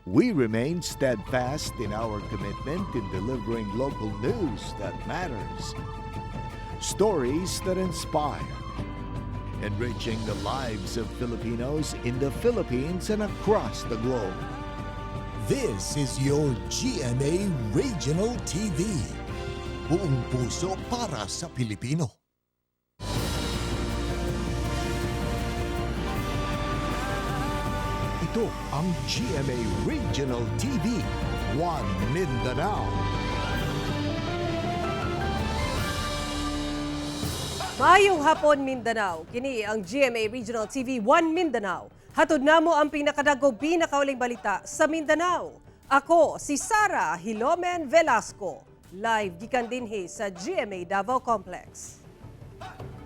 We remain steadfast in our commitment in delivering local news that matters, stories that inspire, enriching the lives of Filipinos in the Philippines and across the globe. This is your GMA Regional TV. Buong puso para sa Pilipino. Ito ang GMA Regional TV, One Mindanao. Mayong hapon Mindanao, kini ang GMA Regional TV 1 Mindanao. Hatod namo ang pinakadago pinakauling balita sa Mindanao. Ako si Sara Hilomen Velasco, live gikan dinhi sa GMA Davao Complex.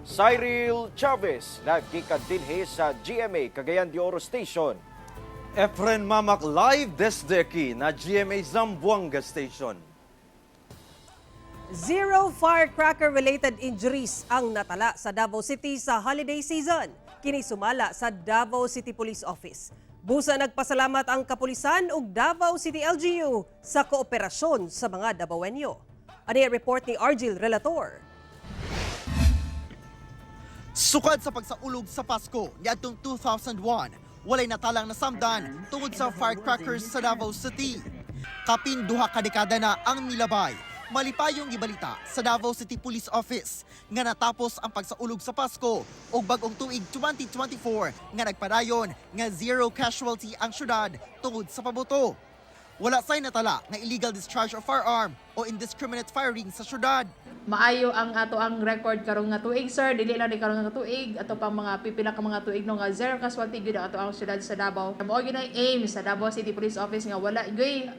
Cyril Chavez, live gikan dinhi sa GMA Cagayan de Oro Station. Efren Mamak live desde aquí na GMA Zamboanga Station. Zero firecracker-related injuries ang natala sa Davao City sa holiday season. Kini sumala sa Davao City Police Office. Busa nagpasalamat ang kapulisan ug Davao City LGU sa kooperasyon sa mga Davaoenyo. Ani ang report ni Argil Relator. Sukad sa pagsaulog sa Pasko niadtong 2001, walay natalang nasamdan tungod sa firecrackers sa Davao City. Kapin duha ka dekada na ang milabay. Malipayong gibalita sa Davao City Police Office nga natapos ang pagsaulog sa Pasko ug bag-ong tuig 2024 nga nagpadayon nga zero casualty ang syudad tungod sa paboto. Wala say natala nga illegal discharge of firearm o indiscriminate firing sa syudad. Maayo ang ato ang record karong nga tuig, sir. Dili lang ni karong nga tuig, ato pang mga pipila ka mga tuig no nga zero casualty gyud ato ang syudad sa Davao. Mao gyud ang aim sa Davao City Police Office nga wala gyud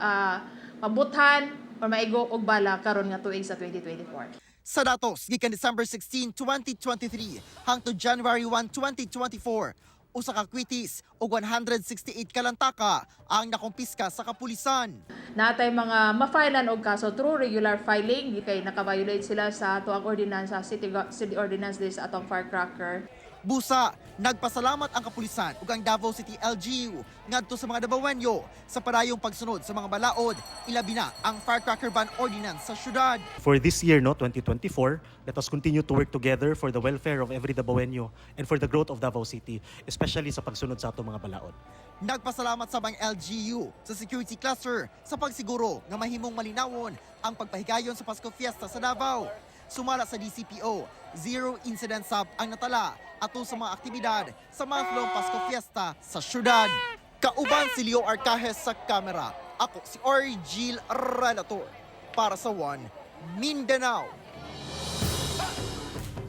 pabuthan or maigo og bala karon nga tuig sa 2024. Sa datos gikan December 16, 2023 hangtod January 1, 2024, usa ka kwitis ug 168 ka lantaka ang nakumpiska sa kapulisan. Natay mga ma-filean og kaso through regular filing kay naka-violate sila sa ato ang ordinance sa city ordinance this atong firecracker. Busa, nagpasalamat ang kapulisan ug ang Davao City LGU ngadto sa mga Davaoenyo sa padayong pagsunod sa mga balaod, ilabi na ang firecracker ban ordinance sa syudad. For this year, 2024, let us continue to work together for the welfare of every Davaoenyo and for the growth of Davao City, especially sa pagsunod sa atong mga balaod. Nagpasalamat sa bang LGU sa security cluster sa pagsiguro nga mahimong malinawon ang pagpahigayon sa Pasko Fiesta sa Davao. Sumala sa DCPO, zero incident sub ang natala ato sa mga aktibidad sa month-long Pasko Fiesta sa syudad. Kauban si Leo Arcajes sa kamera. Ako si Argil Relator para sa One Mindanao.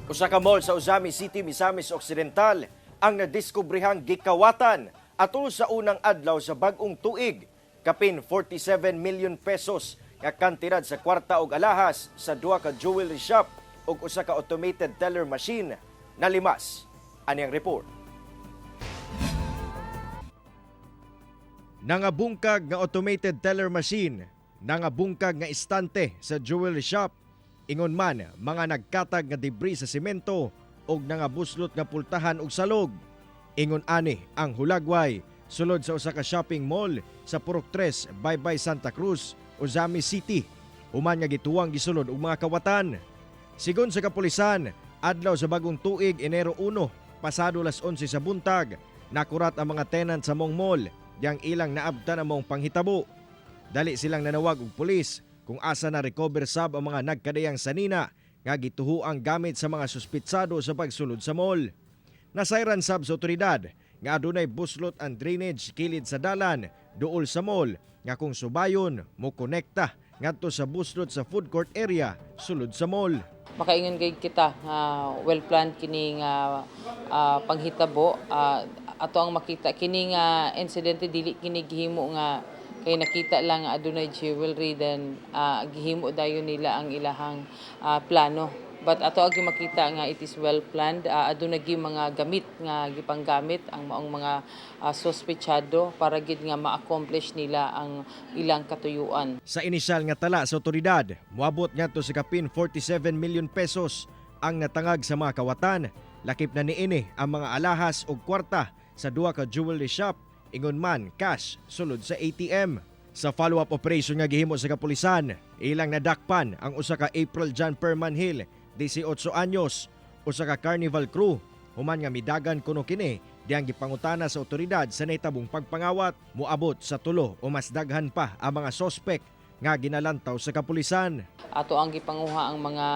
Usa ka mall sa Uzami City, Misamis Occidental ang nadiskubrihang gikawatan atol sa unang adlaw sa bag-ong tuig. Kapin 47 million pesos nga kantidad sa kwarta og alahas sa duha ka jewelry shop ug usa ka automated teller machine na limas. Ani ang report. Nangabungkag nga automated teller machine, nangabungkag nga istante sa jewelry shop, ingon man mga nagkatag nga debris sa semento ug nangabuslot nga pultahan ug salog. Ingon ani ang hulagway sulod sa usa ka shopping mall sa Purok 3, Baybay Santa Cruz, Uzami City. Human nga gituwang gisulod og mga kawatan. Sigon sa kapulisan, adlaw sa bagong tuig Enero 1, pasado las 11 sa buntag, nakurat ang mga tenant sa mong mall yang ilang naabtan ang mong panghitabo. Dali silang nanawag og pulis kung asa na recover sab ang mga nagkadayang sanina nga gituhuang gamit sa mga suspitsado sa pagsulod sa mall. Nasayran sab sa otoridad nga adunay buslot ang drainage kilid sa dalan duol sa mall nga kung subayon mo konekta ngadto sa buslot sa food court area sulod sa mall. Makaingon kay kita well planned kining panghitabo ato ang makita kining insidente dili kini gihimo nga kay nakita lang adunay jewelry then gihimo dayon nila ang ilahang plano. But ato agi makita nga it is well planned. Aduna gi mga gamit nga gipanggamit ang maong mga sospechado para gid nga ma-accomplish nila ang ilang katuyuan. Sa inisyal nga tala sa otoridad, moabot ngadto sa kapin 47 million pesos ang natangag sa mga kawatan. Lakip na niini ang mga alahas ug kwarta sa duha ka jewelry shop ingon man cash sulod sa ATM. Sa follow-up operation nga gihimo sa kapulisan, ilang nadakpan ang usa ka April John Permanhill, 18 anyos, usa ka Carnival crew, human nga midagan kuno kini diyang gipangutana sa otoridad sa nahitabong pagpangawat. Moabot sa 3 o mas daghan pa ang mga sospek nga ginalantaw sa kapulisan. Ato ang gipanguha ang mga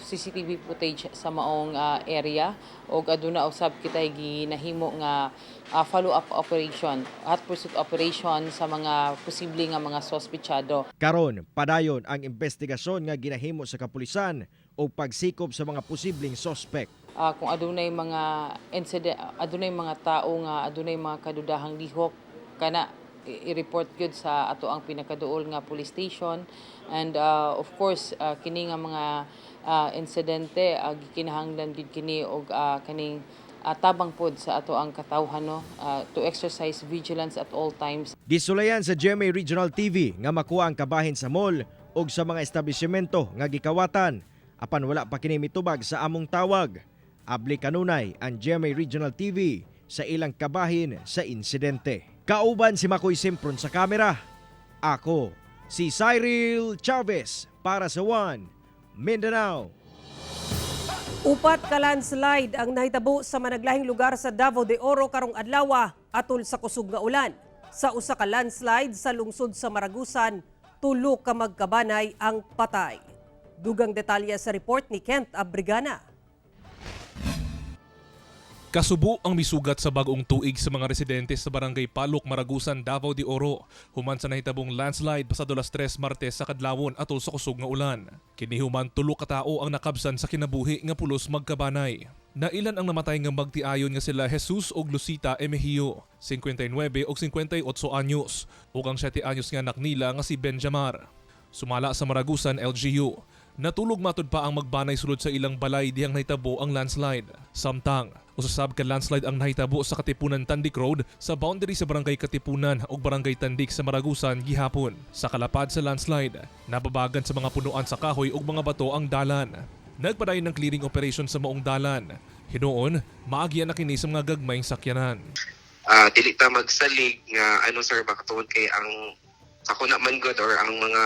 CCTV footage sa maong area ug aduna usab kitay ginahimo nga follow-up operation, hot pursuit operation sa mga posible nga mga sospechado. Karon padayon ang investigasyon nga ginahimo sa kapulisan o pagsikop sa mga posibleng sospek. Kung adunay mga incident, adunay mga tao nga adunay mga kadudahang lihok, kana i-report gyud sa ato ang pinakaduol nga police station. And of course kini nga mga insidente gikinahanglan gyud kini og kaning tabang pod sa ato ang katawhan, no, to exercise vigilance at all times. Gisulayan sa GMA Regional TV nga makuha ang kabahin sa mall ug sa mga establishmento nga gikawatan apan wala pa kini mitubag sa among tawag. Abli kanunay ang GMA Regional TV sa ilang kabahin sa insidente. Kauban si Makoy Simpron sa kamera. Ako si Cyril Chavez para sa One Mindanao. Upat ka landslide ang nahitabo sa managlahing lugar sa Davao de Oro karong adlaw atol sa kusog nga ulan. Sa usa ka landslide sa lungsod sa Maragusan, 3 ka magkabanay ang patay. Dugang detalye sa report ni Kent Abrigana. Kasubo ang misugat sa bagong tuig sa mga residente sa Barangay Palok, Maragusan, Davao de Oro. Human sa nahitabong landslide pasado alas 3 Martes sa kadlawon atol sa kusog nga ulan. Kini human 3 ka tawo ang nakabsan sa kinabuhi nga pulos magkabanay. Nailan ang namatay nga magtiayon nga sila Jesus ug Lucita Emehio, 59 ug 58 anyos, ug ang 7 anyos nga anak nila nga si Benjamar. Sumala sa Maragusan LGU, natulog matud pa ang magbanay sulod sa ilang balay dihang nahitabo ang landslide. Samtang, usasab ka landslide ang nahitabo sa Katipunan Tandik Road sa boundary sa Barangay Katipunan ug Barangay Tandik sa Maragusan gihapon. Sa kalapad sa landslide, nababagan sa mga punuan sa kahoy ug mga bato ang dalan. Nagpadayon ng clearing operation sa maong dalan. Hinuon, maagyan na kini sa mga gagmayng sakyanan. Dili ta magsalig nga sir makatuod kay ang sakuna man god or ang mga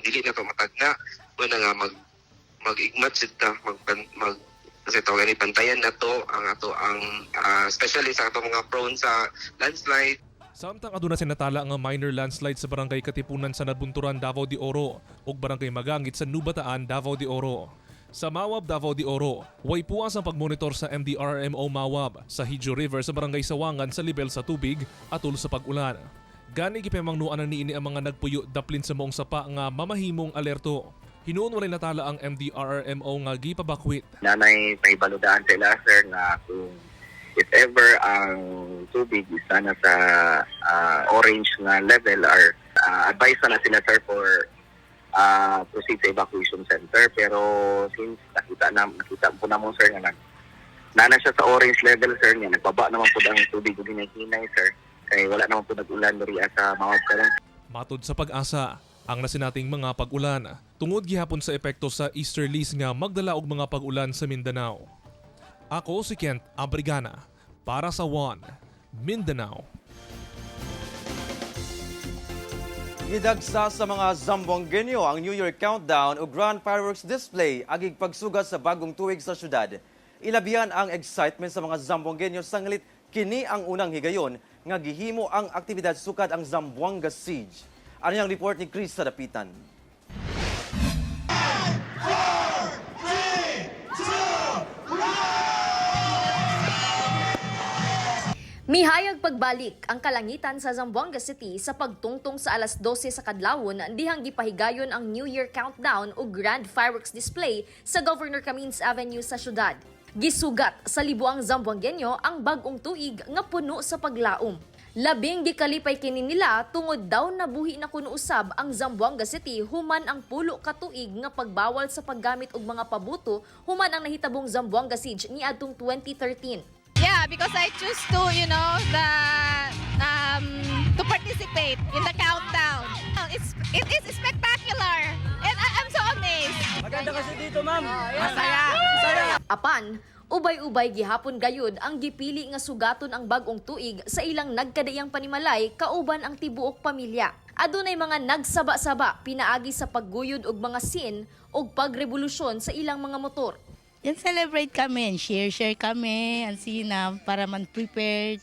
dili na to matagna muna nga mag-igmat sita kasi tawag ni pantayan na to ang especially sa ato mga prone sa landslide. Samtang aduna sinatala nga minor landslide sa Barangay Katipunan sa Nabunturan, Davao de Oro ug Barangay Magangit sa Nubataan, Davao de Oro. Sa Mawab, Davao de Oro, way puwas ang pagmonitor sa MDRRMO Mawab sa Hidjo River sa Barangay Sawangan sa level sa tubig atol sa pag-ulan. Gani gipamangnuan na niini ang mga nagpuyo daplin sa maong sapa nga mamahimong alerto. Hinuon walay natala ang MDRRMO nga gipabakwit. Nanay may baludaan sila sir nga kung if ever ang tubig is sana sa orange nga level or advice na sila sir for proceed sa evacuation center. Pero since nakita po na mo sir nga nana siya sa orange level sir nga nagbaba naman po ang tubig ug hinay sir. Kaya wala naman po nag-ulan diri sa Mawab karon. Matod sa Pag-asa, ang nasinating mga pag-ulan tungod gihapon sa epekto sa easterlies nga magdala og mga pag-ulan sa Mindanao. Ako si Kent Abrigana para sa One Mindanao. Gidagsa sa mga Zamboangueño ang New Year countdown o grand fireworks display agig pagsugat sa bagong tuig sa syudad. Ilabihan ang excitement sa mga Zamboangueño sanglit kini ang unang higayon nga gihimo ang aktibidad sukad ang Zamboanga Siege. Ano yung report ni Chris Sadapitan? Mihayag pagbalik ang kalangitan sa Zamboanga City sa pagtungtong sa alas 12 sa kadlawon dihang gipahigayon ang New Year countdown o grand fireworks display sa Governor Camins Avenue sa syudad. Gisugat sa libuang Zamboangueño ang bag-ong tuig nga puno sa paglaom. Labing gikalipay kini nila tungod daw nabuhi na kuno usab ang Zamboanga City human ang pulo ka tuig nga pagbawal sa paggamit og mga pabuto human ang nahitabong Zamboanga Siege niadtong 2013. Yeah, because I choose to, to participate in the countdown. It is spectacular, and I'm so amazed. Maganda kasi dito, ma'am. Masaya. Apan, ubay-ubay gihapon gayud ang gipili nga sugaton ang bag-ong tuig sa ilang nagkadayang panimalay kauban ang tibuok pamilya. Adunay mga nagsaba-saba pinaagi sa pagguyod og mga scene og pagrevolusyon sa ilang mga motor. Yan celebrate kami, share kami, ang sina para man prepared,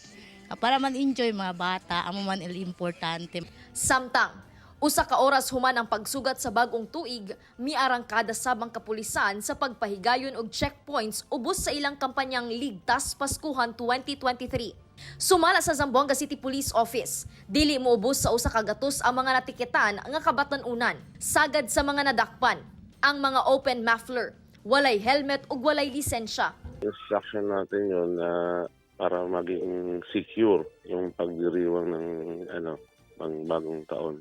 para man enjoy mga bata, amo man importante. Samtang, usa ka oras human ang pagsugat sa bagong tuig, miarangkada sabang kapulisan sa pagpahigayon og checkpoints ubos sa ilang kampanyang Ligtas Paskuhan 2023. Sumala sa Zamboanga City Police Office, dili moubos sa usa ka gatos ang mga natiketan nga kabatan-unan. Sagad sa mga nadakpan, ang mga open muffler, walay helmet ug walay lisensya. Instruction natin yun para maging secure yung pagdiriwang ng ng bagong taon.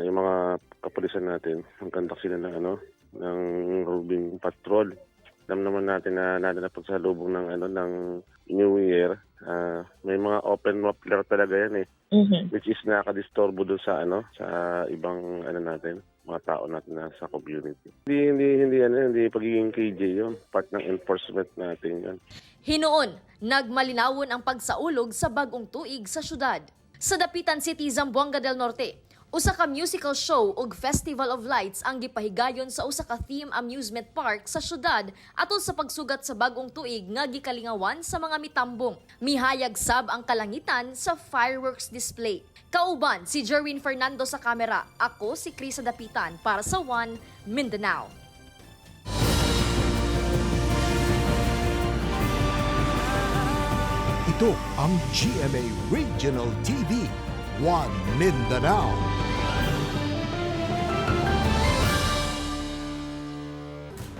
Yung mga kapulisan natin, ang kantak sila ng roving patrol. Alam naman natin na nadanapag sa lubong ng New Year. May mga open muffler talaga yan which is nakadisturbo doon sa sa ibang natin, mga tao natin na sa community. Hindi pagiging KJ yun. Part ng enforcement natin yun. Hinuon, nagmalinawon ang pagsaulog sa bagong tuig sa syudad. Sa Dapitan City, Zamboanga del Norte, usa ka musical show ug Festival of Lights ang gipahigayon sa usa ka theme amusement park sa syudad atol sa pagsugat sa bagong tuig nga gikalingawan sa mga mitambong. Mihayag sab ang kalangitan sa fireworks display. Kauban si Jerwin Fernando sa kamera. Ako si Chris sa Dapitan para sa One Mindanao. Ito ang GMA Regional TV, One Mindanao.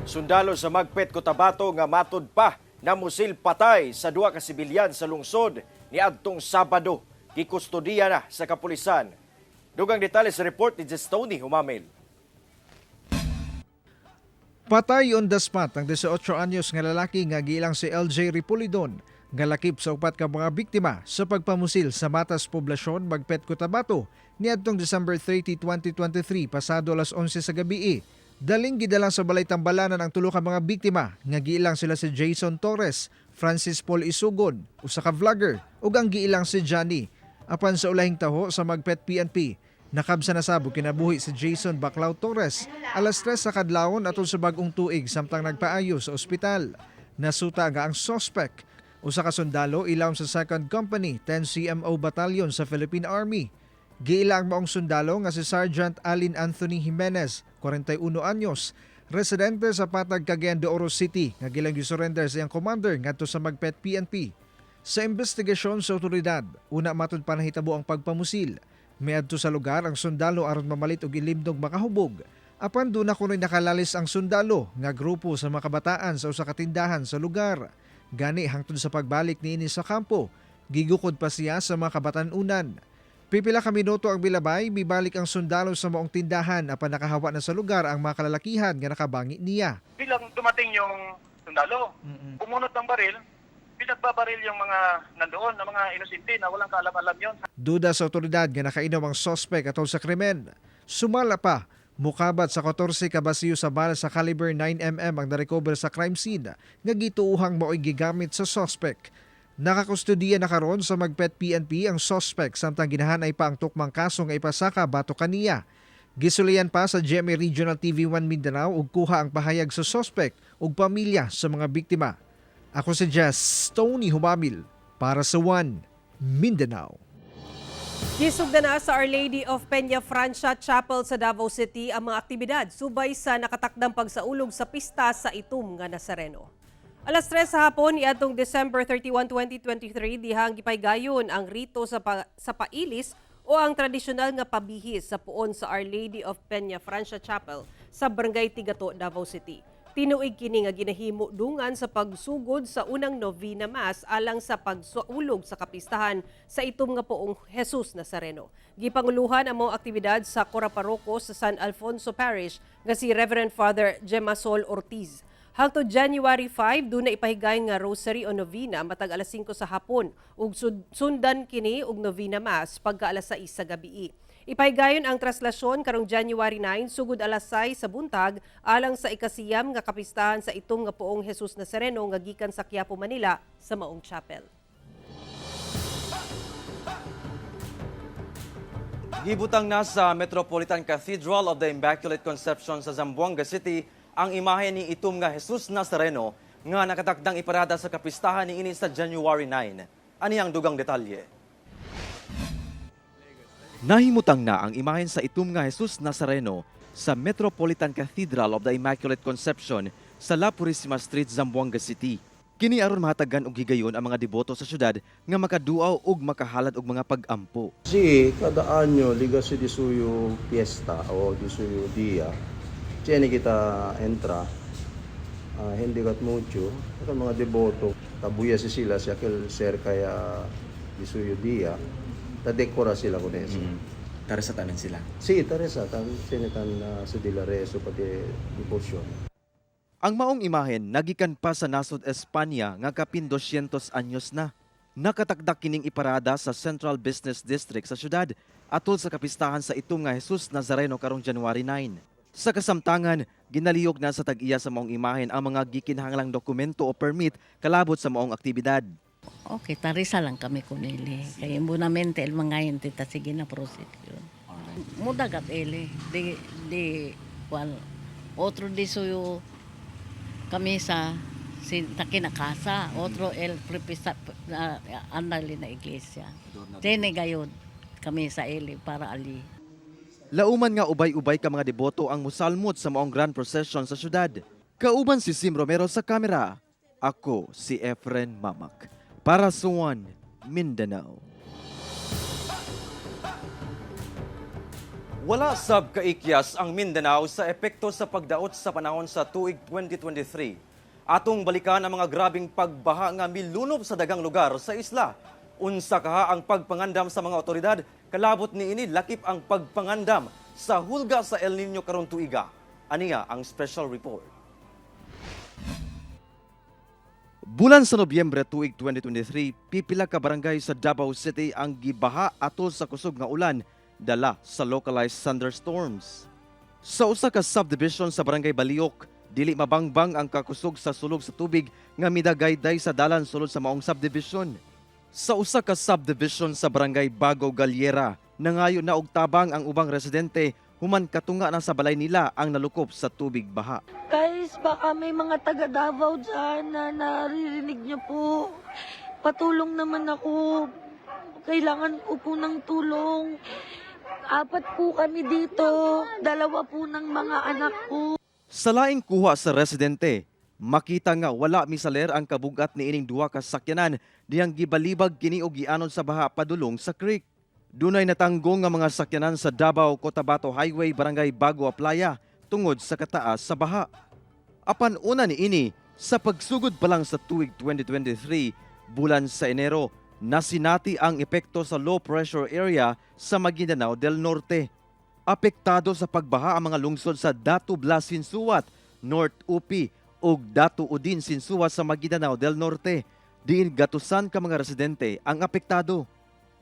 Sundalo sa Magpet, Cotabato nga matud pa na musil patay sa duha ka sibilyan sa lungsod ni adtong Sabado. Gikustodiya na sa kapulisan. Dugang detalye sa report ni Tony Humamil. Patay on the spot ang 18 anyos nga lalaki nga giilang si LJ Ripulidon nga lakip sa upat ka mga biktima sa pagpamusil sa Matas Poblasyon, Magpet, Cotabato niadtong December 30, 2023 pasado alas 11 sa gabi. Daling gidalang sa balay tambalanan ang tulo ka mga biktima nga giilang sila si Jason Torres, Francis Paul Isugon, usa ka vlogger, ug ang giilang si Johnny. Apan sa ulahing taho sa Magpet PNP, nakabsa na sabo kinabuhi si Jason Baclao Torres alas 3 sa kadlawon atol sa bagong tuig samtang nagpaayo sa ospital. Nasuta nga ang suspect, usa ka sundalo ilawom sa 2nd Company 10 CMO Battalion sa Philippine Army. Giila ang maong sundalo nga si Sergeant Alin Anthony Jimenez, 41 anyos, residente sa Patag, Cagayan de Oro City, nga gilang gisurrender sa iyang commander ngadto sa Magpet PNP. Sa investigasyon sa otoridad, una matud pa nahitabo ang pagpamusil. Miadto sa lugar ang sundalo aron mamalit og ilimdog makahubog. Apan duna kunoy nakalalis ang sundalo nga grupo sa mga kabataan sa usa ka tindahan sa lugar. Gani hangtod sa pagbalik niini sa kampo, gigukod pa siya sa mga kabataan-unan. Pipila ka minuto ang bilabay, mibalik ang sundalo sa maong tindahan apan nakahawa na sa lugar ang mga kalalakihan nga nakabangi niya. Bilang dumating yung sundalo, bumunot ng baril, pinagbabaril yung mga nandoon na mga inosente na walang kaalam-alam yon. Duda sa otoridad nga nakainom ang suspect atol sa krimen. Sumala pa, mukabat sa 14 ka basiyo sa bala sa caliber 9mm ang narecover sa crime scene nga gituuhang mao'y gigamit sa suspect. Nakakustodiya na karon sa Magpet PNP ang suspect samtang ginahanay pa ang tukmang kaso nga ipasaka bato kaniya. Gisulian pa sa GMA Regional TV 1 Mindanao ug kuha ang pahayag sa suspect ug pamilya sa mga biktima. Ako si Tony Humamil para sa One Mindanao. Gisugda na sa Our Lady of Peña Francia Chapel sa Davao City ang mga aktibidad subay sa nakatakdang pagsaulog sa pista sa itom nga Nazareno. Alas 3 sa hapon niadtong December 31, 2023 dihang gipaygayon ang rito sa pailis o ang tradisyonal nga pabihis sa puon sa Our Lady of Peña Francia Chapel sa Barangay Tigato, Davao City. Tinuig kini nga ginahimo dungan sa pagsugod sa unang novena mass alang sa pagsulog sa kapistahan sa itom nga poong Jesus Nazareno. Gipanguluhan ang mga aktibidad sa Coraparoko sa San Alfonso Parish nga si Reverend Father Gemasol Ortiz. Hangtod January 5, doon na ipahigayon nga rosary o novena matag alas 5 sa hapon ug sundan kini og novena mass pagka alas 6 sa gabi. Ipahigayon ang traslasyon karong January 9 sugod alas 6 sa buntag alang sa ikasiyam nga kapistahan sa itom nga Poong Jesus Nazareno nga gikan sa Quiapo, Manila sa maong chapel. Gibutang na sa Metropolitan Cathedral of the Immaculate Conception sa Zamboanga City ang imahe ni itom nga Jesus Nazareno nga nakatakdang iparada sa kapistahan niini sa January 9. Ani ang dugang detalye? Nahimutang na ang imahen sa itom nga Jesus Nazareno sa Metropolitan Cathedral of the Immaculate Conception sa La Purisima Street, Zamboanga City. Kini aron mahatagan og higayon ang mga deboto sa syudad nga makaduaw ug makahalad og mga pag-ampo. Si kada anyo liga si disuyo fiesta o disuyo dia. Tiene kita entra. Hindi kat mucho. Ito mga deboto. Tabuya si sila si aquel cerca ya disuyo dia. Tadekora sila ko nesa. Taresa tanan sila. Si Teresa tan sinitan sa Dilareso pati devotion. Ang maong imahen nagikan pa sa nasod Espanya nga kapin 200 anyos na. Nakatakdak kining iparada sa Central Business District sa syudad atol sa kapistahan sa itom nga Jesus Nazareno karong January 9. Sa kasamtangan, ginaliyog na sa tag-iya sa maong imahen ang mga gikinahanglang dokumento o permit kalabot sa maong aktibidad. Okay, tarisa lang kami kunili. Kaya imbunamente el mga entita sige na prosecution. Mudagat ele. Otro di suyo kami sa takinakasa. Otro el prepisa andali na iglesia. Tene gayon kami sa ele para ali. Lauman nga ubay-ubay ka mga deboto ang musalmot sa maong grand procession sa syudad. Kauban si Sim Romero sa kamera. Ako si Efren Mamak. Para sa One Mindanao. Wala sab kaikyas ang Mindanao sa epekto sa pagdaot sa panahon sa tuig 2023. Atong balikan ang mga grabing pagbaha nga milunob sa dagang lugar sa isla. Unsa kaha ang pagpangandam sa mga otoridad, kalabot niini lakip ang pagpangandam sa hulga sa El Nino karong tuiga. Aniya ang special report. Bulan sa Nobyembre tuig 2023, pipila ka barangay sa Davao City ang gibaha atol sa kusog nga ulan dala sa localized thunderstorms. Sa usa ka subdivision sa Barangay Baliok, dili mabangbang ang kakusog sa sulog sa tubig nga midagayday sa dalan sulod sa maong subdivision. Sa usa ka subdivision sa Barangay Bago Galiera, nangayo na og tabang ang ubang residente human katunga na sa balay nila ang nalukop sa tubig baha. Guys, baka may mga taga Davao dyan na naririnig niyo po. Patulong naman ako. Kailangan ko po ng tulong. 4 po kami dito. 2 po ng mga anak ko. Sa laing kuha sa residente, makita nga wala misaler ang kabugat ni ining duha ka sakyanan diyang gibalibag kini og gianon sa baha padulong sa creek. Dunay natanggong nga mga sakyanan sa Davao-Cotabato Highway, Barangay Bago Playa tungod sa kataas sa baha. Apan una ni ini, sa pagsugod pa lang sa tuig 2023, bulan sa Enero, nasinati ang epekto sa low pressure area sa Maguindanao del Norte. Apektado sa pagbaha ang mga lungsod sa Datu Blas Sinsuat, North Upi ug Datu Udin Sinsuat sa Maguindanao del Norte. Diin gatusan ka mga residente ang apektado.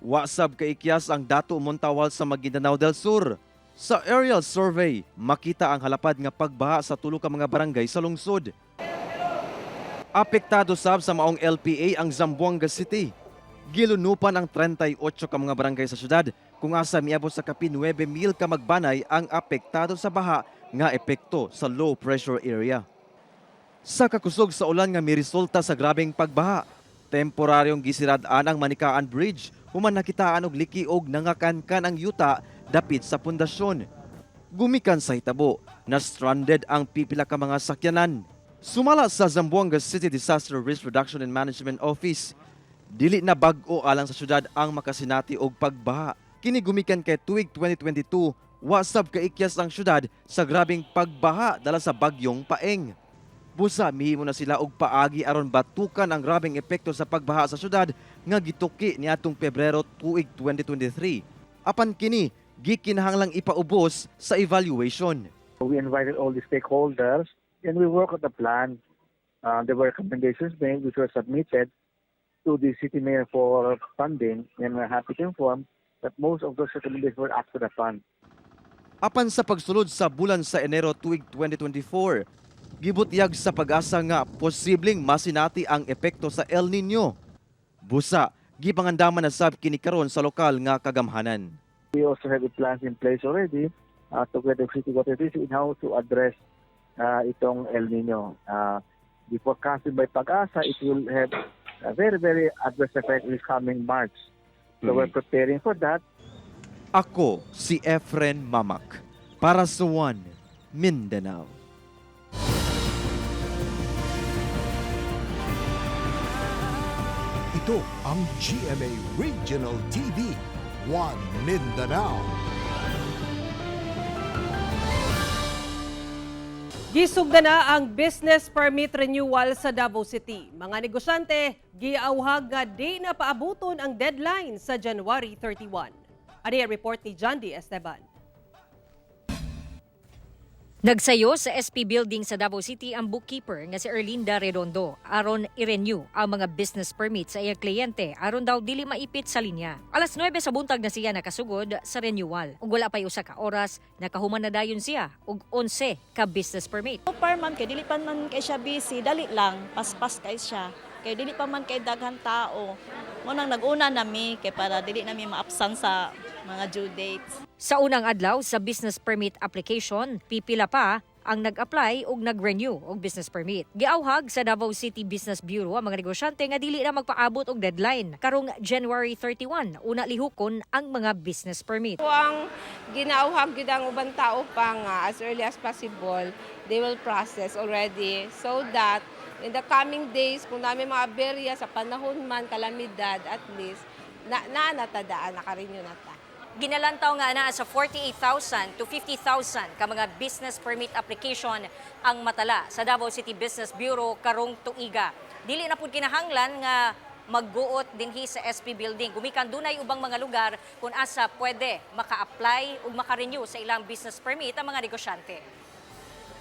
Wasab kaikyas ang Datu Montawal sa Maguindanao del Sur. Sa aerial survey, makita ang halapad nga pagbaha sa tulo ka mga barangay sa lungsod. Apektado sab sa maong LPA ang Zamboanga City. Gilunupan ang 38 ka mga barangay sa syudad kung asa miabot sa kapin 9,000 ka magbanay ang apektado sa baha nga epekto sa low pressure area. Sa kakusog sa ulan nga miresulta sa grabeng pagbaha, temporaryong gisiradaan ang Manikaan Bridge human nakitaan og liki og nangakankan ang yuta dapit sa pundasyon. Gumikan sa hitabo na stranded ang pipila ka mga sakyanan. Sumala sa Zamboanga City Disaster Risk Reduction and Management Office, dili na bag-o alang sa syudad ang makasinati og pagbaha. Kini gumikan kay tuig 2022, wasab kaikyas ang syudad sa grabeng pagbaha dala sa bagyong Paeng. Busa mihimo na sila og paagi aron batukan ang grabeng epekto sa pagbaha sa syudad nga gituki niadtong Pebrero tuig 2023. Apan kini gikinahanglang ipaubos sa evaluation. We invited all the stakeholders and we work on the plan. There were recommendations made which were submitted to the city mayor for funding, and we're happy to inform that most of those recommendations were acted upon. Apan sa pagsulod sa bulan sa Enero tuig 2024, gibutyag sa pag-asa nga posibleng masinati ang epekto sa El Nino. Busa, gipangandaman na sab kini karon sa lokal nga kagamhanan. We also have the plans in place already together with City Water District in how to address itong El Nino. The forecasting by Pag-asa, it will have a very, very adverse effect this coming March. So we're preparing for that. Ako si Efren Mamak para sa One Mindanao. Ito ang GMA Regional TV, One Mindanao. Gisugda na ang business permit renewal sa Davao City. Mga negosyante, giauhag nga di na paabuton ang deadline sa January 31. Ano ang report ni John D. Esteban? Nagsayo sa SP Building sa Davao City ang bookkeeper nga si Erlinda Redondo aron i-renew ang mga business permit sa iyang kliyente aron daw dili maipit sa linya. Alas 9 sa buntag na siya nakasugod sa renewal. Ug wala pay usa ka oras nakahuman na dayon siya og 11 ka business permit. Per man kay dili pa man kay siya busy, dali lang, paspas kay siya. Kay dili pa man kay daghan tao. Mo nang nag-una nami kay para dili nami ma-absent sa mga due dates. Sa unang adlaw sa business permit application, pipila pa ang nag-apply ug nag-renew og business permit. Giauhag sa Davao City Business Bureau ang mga negosyante nga dili na magpaabot og deadline karong January 31 una lihukon ang mga business permit. Ang ginauhag gyud ang ubang tao pa nga as early as possible, they will process already so that in the coming days kung namin mga aberya sa panahon man kalamidad at least natadaan nakarenew na ta. Ginalantaw nga na sa 48,000 to 50,000 ka mga business permit application ang matala sa Davao City Business Bureau karong tuiga. Dili na pud kinahanglan nga magguot dinhi sa SP Building. Gumikan dunay ubang mga lugar kung asa pwede maka-apply ug maka-renew sa ilang business permit ang mga negosyante.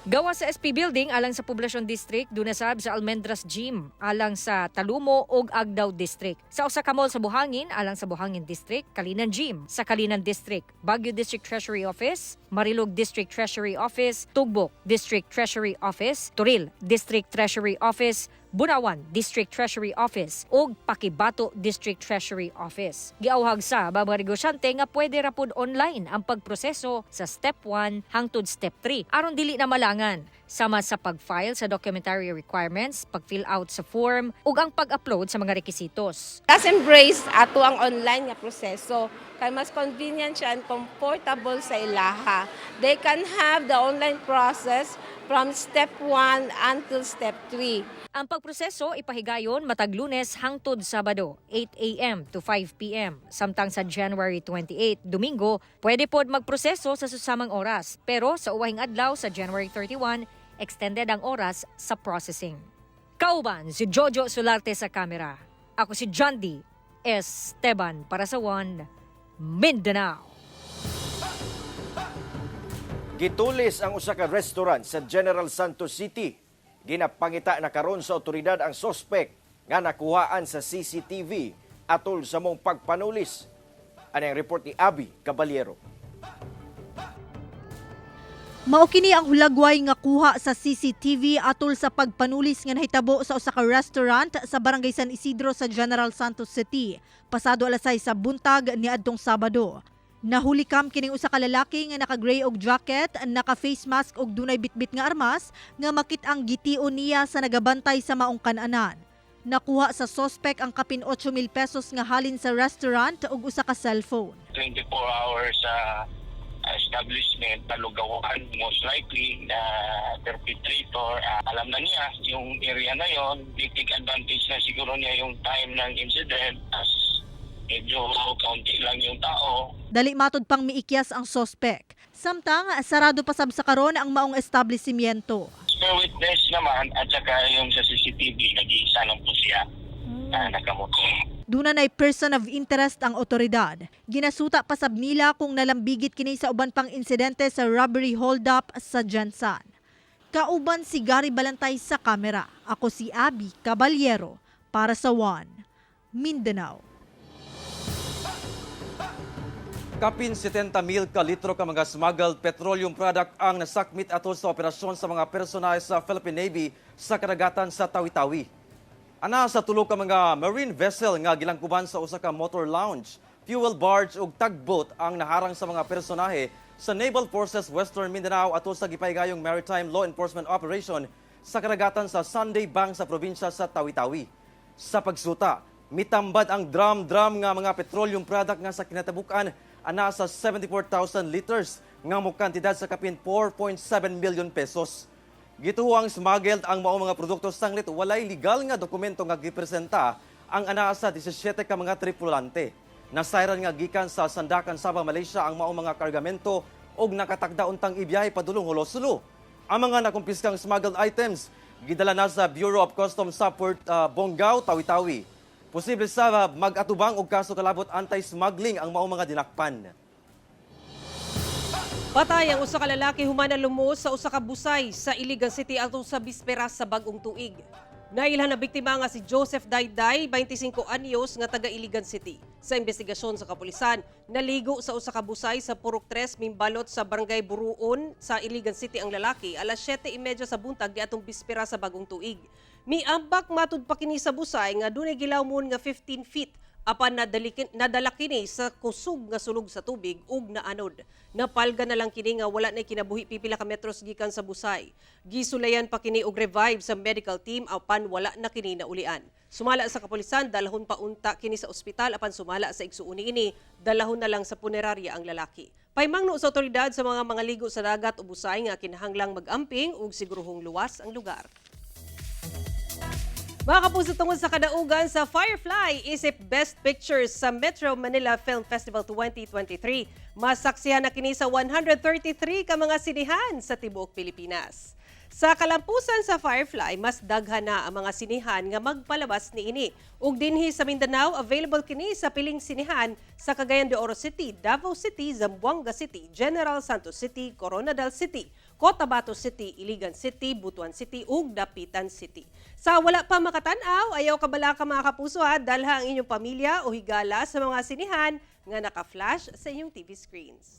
Gawa sa SP Building alang sa Poblacion District, dunasab sa Almendras Gym alang sa Talumo ug Agdao District. Sa usa ka mall sa Buhangin alang sa Buhangin District, Kalinan Gym sa Kalinan District, Baguio District Treasury Office, Marilog District Treasury Office, Tugbok District Treasury Office, Turil District Treasury Office, Bunawan District Treasury Office ug Pakibato District Treasury Office. Giauhag sa mga negosyante nga pwede ra pud online ang pagproseso sa Step 1 hangtod Step 3 aron dili na malangan sama sa pag-file sa documentary requirements, pag-fill out sa form ug ang pag-upload sa mga rekisitos. Let's embrace ato ang online nga proseso kay mas convenient siya and comfortable sa ilaha. They can have the online process from Step 1 until Step 3. Ang pagproseso ipahigayon matag Lunes hangtod Sabado, 8 a.m. to 5 p.m. Samtang sa January 28, Domingo, pwede pod magproseso sa susamang oras. Pero sa uwahing adlaw sa January 31, extended ang oras sa processing. Kauban si Jojo Solarte sa kamera. Ako si John D. Esteban para sa One Mindanao. Gitulis ang usa ka restaurant sa General Santos City. Ginapangita na karon sa otoridad ang sospek nga nakuhaan sa CCTV atol sa mong pagpanulis. Ano ang report ni Abby Caballero? Mao kini ang hulagway nga kuha sa CCTV atol sa pagpanulis nga nahitabo sa usa ka restaurant sa Barangay San Isidro sa General Santos City pasado alas 6 sa buntag niadtong Sabado. Nahulikam kining usa ka lalaki nga naka-gray og jacket, naka-face mask og dunay bitbit nga armas nga makit-ang gitio niya sa nagabantay sa maong kan-anan. Nakuha sa sospek ang kapin 8,000 pesos nga halin sa restaurant ug usa ka cellphone. 24 hours establishment na lugawan, most likely na perpetrator. Alam na niya yung area na yon, take advantage na siguro niya yung time ng incident as medyo kaunti lang yung tao. Dali matod pang miikyas ang sospek. Samtang sarado pa sab sa karon ang maong establishmento. Spare witness naman at saka yung sa CCTV nag-iisa lang po siya na nakamotor. Dunay person of interest ang otoridad. Ginasuta pa sab nila kung nalambigit kini sa uban pang insidente sa robbery hold-up sa Jansan. Kauban si Gary Balantay sa kamera. Ako si Abby Caballero para sa One Mindanao. Kapin 70,000 ka litro ka mga smuggled petroleum product ang nasakmit atol sa operasyon sa mga personal sa Philippine Navy sa karagatan sa Tawi-Tawi. Ana sa tulo ka mga marine vessel nga gilangkuban sa usa ka motor lounge, fuel barge ug tugboat ang naharang sa mga personahe sa Naval Forces Western Mindanao atol sa gipaygayong Maritime Law Enforcement Operation sa karagatan sa Sunday Bank sa probinsya sa Tawi-Tawi. Sa pagsuta, mitambad ang drum nga mga petroleum product nga sa kinatabukan ana sa 74,000 liters nga mo kantidad sa kapin 4.7 million pesos. Gituhang smuggled ang mao mga produkto sanglit walay legal nga dokumento nga gipresenta ang ana sa 17 ka mga tripulante. Nasayran nga gikan sa Sandakan, Sabah, Malaysia ang mao mga kargamento og nakatakda untang ibiyahe padulong Hulo-Sulu. Ang mga nakumpiskang smuggled items gidala na sa Bureau of Customs sa Port Bonggao, Tawi-Tawi. Posible sa mag-atubang og kaso kalabot anti-smuggling ang mao mga dinakpan. Patay ang usa ka lalaki human na lumos sa usa ka busay sa Iligan City atol sa bisperas sa bag-ong tuig. Nailhan na biktima nga si Joseph Dayday, 25 anyos nga taga Iligan City. Sa investigasyon sa kapulisan, naligo sa usa ka busay sa Purok 3 Mimbalot sa Barangay Buruon sa Iligan City ang lalaki alas 7:30 sa buntag giatong bispera sa bagong tuig. Miambak matud pa kini sa busay nga dunay gilawmon nga 15 feet apan nadala kini sa kusog nga sulog sa tubig ug naanod. Napalga na lang kini nga wala na kinabuhi pipila ka metros gikan sa busay. Gisulayan pa kini og revive sa medical team apan wala na kini naulian. Sumala sa kapulisan, dalahon pa unta kini sa ospital apan sumala sa igsuon ini, dalahon na lang sa punerarya ang lalaki. Paymangno sa otoridad sa mga ligo sa dagat o busay nga kinahanglang mag-amping ug siguruhong luwas ang lugar. Mga kapuso, tungod sa kadaugan sa Firefly, isip Best Pictures sa Metro Manila Film Festival 2023. Masaksihan na kini sa 133 ka mga sinihan sa tibuok Pilipinas. Sa kalampusan sa Firefly, mas daghan na ang mga sinihan nga magpalabas niini. Ug dinhi sa Mindanao, available kini sa piling sinihan sa Cagayan de Oro City, Davao City, Zamboanga City, General Santos City, Coronadal City, Cotabato City, Iligan City, Butuan City ug Dapitan City. Sa wala pa makatan-aw, ayaw kabala ka mga kapuso ha, dalha ang inyong pamilya o higala sa mga sinihan nga naka-flash sa inyong TV screens.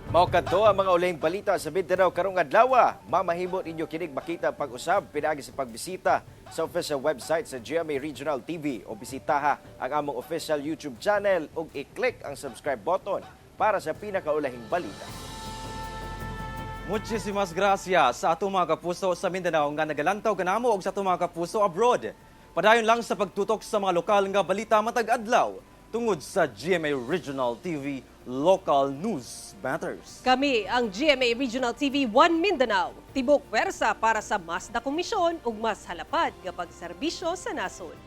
Mao kadto ang mga ulayng balita sa Mindanao karong adlaw. Mamahimo ninyo kinig makita pag-usab pinaagi sa pagbisita sa official website sa GMA Regional TV o bisitaha ang among official YouTube channel ug i-click ang subscribe button para sa pinakaulahing balita. Muchísimas gracias sa atong mga kapuso sa Mindanao nga nagalantaw kanamo og sa atong mga kapuso abroad. Padayon lang sa pagtutok sa mga lokal nga balita matag adlaw tungod sa GMA Regional TV Local News Matters. Kami ang GMA Regional TV 1 Mindanao, tibok pwersa para sa mas na komisyon ug mas halapad nga pagserbisyo sa nasod.